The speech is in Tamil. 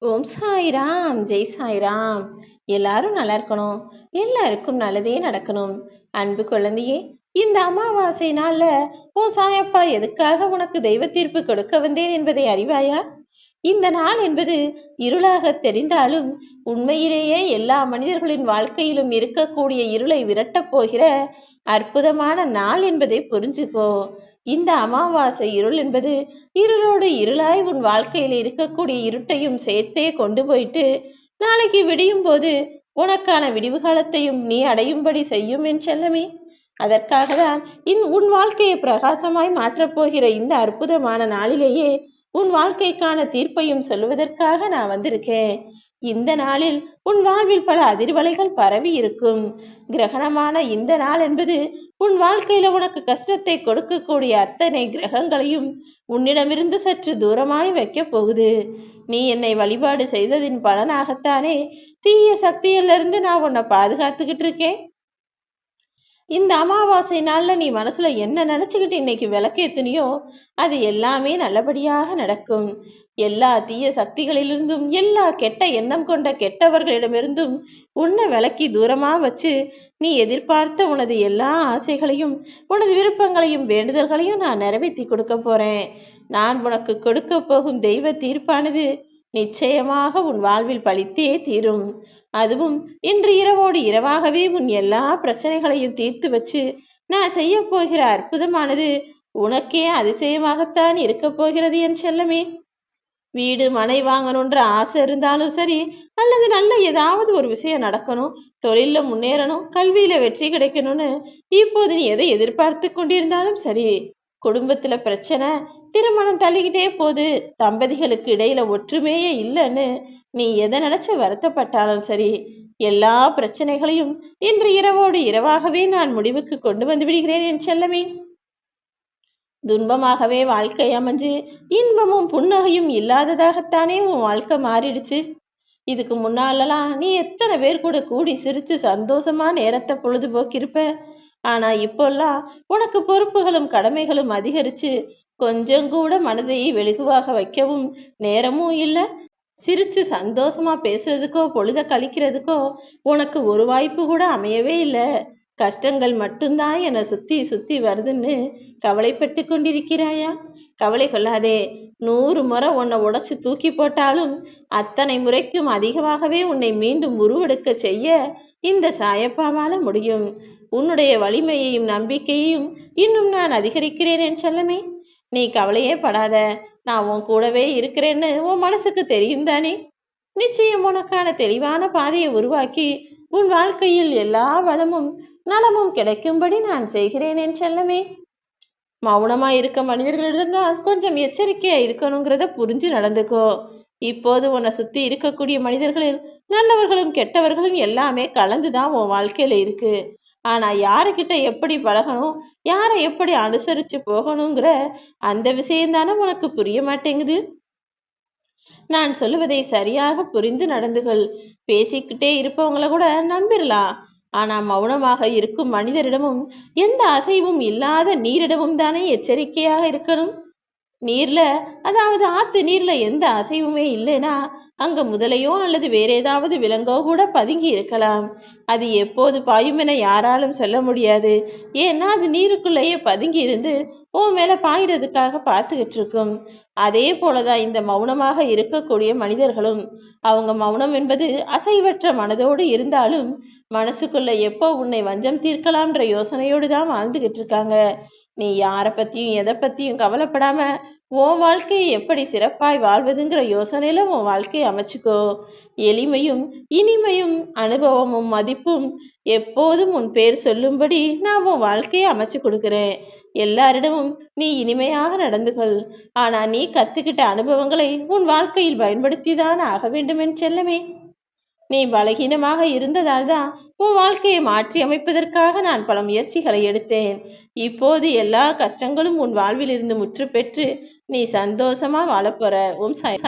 ஓம் சாய்ராம், ஜெய் சாய்ராம். எல்லாரும் நல்லா இருக்கணும், எல்லாருக்கும் நல்லதே நடக்கணும். அன்பு குழந்தையே, இந்த அமாவாசை நாள்ல உன் சாயப்பா எதுக்காக உனக்கு தெய்வ தீர்ப்பு கொடுக்க வந்தேன் என்பதை அறிவாயா? இந்த நாள் என்பது இருளாக தெரிந்தாலும் உண்மையிலேயே எல்லா மனிதர்களின் வாழ்க்கையிலும் இருக்கக்கூடிய இருளை விரட்டப் போகிற அற்புதமான நாள் என்பதை புரிஞ்சுக்கோ. இந்த அமாவாசை இருள் என்பது இருளோடு இருளாய் உன் வாழ்க்கையில் இருக்கக்கூடிய இருட்டையும் சேர்த்தே கொண்டு போயிட்டு நாளைக்கு விடியும் போது உனக்கான விடிவு காலத்தையும் நீ அடையும்படி செய்யும் என் செல்லமே. அதற்காக தான் உன் வாழ்க்கையை பிரகாசமாய் மாற்றப் போகிற இந்த அற்புதமான நாளிலேயே உன் வாழ்க்கைக்கான தீர்ப்பையும் சொல்லுவதற்காக நான் வந்திருக்கேன். இந்த நாளில் உன் வாழ்வில் பல அதிர்வலைகள் பரவி இருக்கும். கிரகணமான இந்த நாள் என்பது உன் வாழ்க்கையில உனக்கு கஷ்டத்தை கொடுக்கக்கூடிய அத்தனை கிரகங்களையும் உன்னிடமிருந்து சற்று தூரமாய் வைக்க போகுது. நீ என்னை வழிபாடு செய்ததின் பலனாகத்தானே தீய சக்தியிலிருந்து நான் உன்னை பாதுகாத்துக்கிட்டு இருக்கேன். இந்த அமாவாசை நாள்ல நீ மனசுல என்ன நினைச்சுக்கிட்டு இன்னைக்கு விளக்கேத்துனியோ அது எல்லாமே நல்லபடியாக நடக்கும். எல்லா தீய சக்திகளிலிருந்தும் எல்லா கெட்ட எண்ணம் கொண்ட கெட்டவர்களிடமிருந்தும் உன்னை விலக்கி தூரமா வச்சு நீ எதிர்பார்த்த உனது எல்லா ஆசைகளையும் உனது விருப்பங்களையும் வேண்டுதல்களையும் நான் நிறைவேற்றி கொடுக்க போறேன். நான் உனக்கு கொடுக்க போகும் தெய்வ தீர்ப்பானது நிச்சயமாக உன் வாழ்வில் பலித்தே தீரும். அதுவும் இன்று இரவோடு இரவாகவே உன் எல்லா பிரச்சனைகளையும் தீர்த்து வச்சு நான் செய்ய போகிற அற்புதமானது உனக்கே அதிசயமாகத்தான் இருக்க போகிறது என் செல்லமே. வீடு மனை வாங்கணுன்ற ஆசை இருந்தாலும் சரி, அல்லது நல்ல ஏதாவது ஒரு விஷயம் நடக்கணும், தொழில முன்னேறணும், கல்வியில வெற்றி கிடைக்கணும்னு இப்போது நீ எதை எதிர்பார்த்து கொண்டிருந்தாலும் சரி, குடும்பத்துல பிரச்சனை, திருமணம் தள்ளிக்கிட்டே போது, தம்பதிகளுக்கு இடையில ஒற்றுமையே இல்லைன்னு நீ எதை நினைச்சு வருத்தப்பட்டாலும் சரி, எல்லா பிரச்சனைகளையும் இன்று இரவோடு இரவாகவே நான் முடிவுக்கு கொண்டு வந்து விடுகிறேன் என் செல்லமே. துன்பமாகவே வாழ்க்கை அமைஞ்சு இன்பமும் புன்னகையும் இல்லாததாகத்தானே உன் வாழ்க்கை மாறிடுச்சு. இதுக்கு முன்னாலலாம் நீ எத்தனை பேர் கூட கூடி சிரிச்சு சந்தோஷமா நேரத்தை பொழுதுபோக்கிருப்ப. ஆனா இப்போல்லாம் உனக்கு பொறுப்புகளும் கடமைகளும் அதிகரிச்சு கொஞ்சம் கூட மனதை வெகுவாக வைக்கவும் நேரமும் இல்லை. சிரிச்சு சந்தோஷமா பேசுறதுக்கோ பொழுத கழிக்கிறதுக்கோ உனக்கு ஒரு வாய்ப்பு கூட அமையவே இல்லை. கஷ்டங்கள் மட்டும்தான் என்னை சுத்தி சுத்தி வருதுன்னு கவலைப்பட்டு கொண்டிருக்கிறாயா? கவலை கொள்ளாதே. 100 முறை உன்னை உடைச்சு தூக்கி போட்டாலும் அத்தனை முறைக்கும் அதிகமாகவே உன்னை மீண்டும் உருவெடுக்க செய்ய இந்த சாயப்பாவால முடியும். உன்னுடைய வலிமையையும் நம்பிக்கையையும் இன்னும் நான் அதிகரிக்கிறேன் என் செல்லமே. நீ கவலையே படாத. நான் உன் கூடவே இருக்கிறேன்னு உன் மனசுக்கு தெரியும் தானே. நிச்சயம் உனக்கான தெளிவான பாதையை உருவாக்கி உன் வாழ்க்கையில் எல்லா வளமும் நலமும் கிடைக்கும்படி நான் செய்கிறேன் என் செல்லமே. மௌனமா இருக்க மனிதர்களிடம் கொஞ்சம் எச்சரிக்கையா இருக்கணுங்கிறத புரிஞ்சு நடந்துக்கோ. இப்போது உன்னை சுத்தி இருக்கக்கூடிய மனிதர்களில் நல்லவர்களும் கெட்டவர்களும் எல்லாமே கலந்துதான் உன் வாழ்க்கையில இருக்கு. ஆனா யாருக்கிட்ட எப்படி பழகணும், யாரை எப்படி அனுசரிச்சு போகணுங்கிற அந்த விஷயம்தானே உனக்கு புரிய மாட்டேங்குது. நான் சொல்லுவதை சரியாக புரிந்து நடந்துகள். பேசிக்கிட்டே இருப்பவங்கள கூட நம்பிடலாம். ஆனா மௌனமாக இருக்கும் மனிதரிடமும் எந்த அசைவும் இல்லாத நீரிடமும் தானே எச்சரிக்கையாக இருக்கணும். நீர்ல, அதாவது ஆத்து நீர்ல எந்த அசைவுமே இல்லைன்னா அங்க முதலையோ அல்லது வேற ஏதாவது விலங்கோ கூட பதுங்கி இருக்கலாம். அது எப்போது பாயும் என யாராலும் சொல்ல முடியாது. ஏன்னா அது நீருக்குள்ளேயே பதுங்கி இருந்து உன் மேல பாயிறதுக்காக பார்த்துக்கிட்டு இருக்கும். அதே போலதான் இந்த மௌனமாக இருக்கக்கூடிய மனிதர்களும். அவங்க மௌனம் என்பது அசைவற்ற மனதோடு இருந்தாலும் மனசுக்குள்ள எப்போ உன்னை வஞ்சம் தீர்க்கலாம்ன்ற யோசனையோடு தான் வாழ்ந்துகிட்டு இருக்காங்க. நீ யாரை பத்தியும் எதை பத்தியும் கவலைப்படாம உன் வாழ்க்கையை எப்படி சிறப்பாய் வாழ்வதுங்கிற யோசனையில உன் வாழ்க்கையை அமைச்சுக்கோ. எளிமையும் இனிமையும் அனுபவமும் மதிப்பும் எப்போதும் உன் பேர் சொல்லும்படி நான் உன் வாழ்க்கையை அமைச்சு கொடுக்கிறேன். எல்லாரிடமும் நீ இனிமையாக நடந்துகொள். ஆனா நீ கத்துக்கிட்ட அனுபவங்களை உன் வாழ்க்கையில் பயன்படுத்திதான் ஆக வேண்டும் என் செல்லமே. நீ பலகீனமாக இருந்ததால் தான் உன் வாழ்க்கையை மாற்றி அமைப்பதற்காக நான் பல முயற்சிகளை எடுத்தேன். இப்போது எல்லா கஷ்டங்களும் உன் வாழ்வில் இருந்து முற்று பெற்று நீ சந்தோஷமா வாழப்போற. ஓம் சாய்.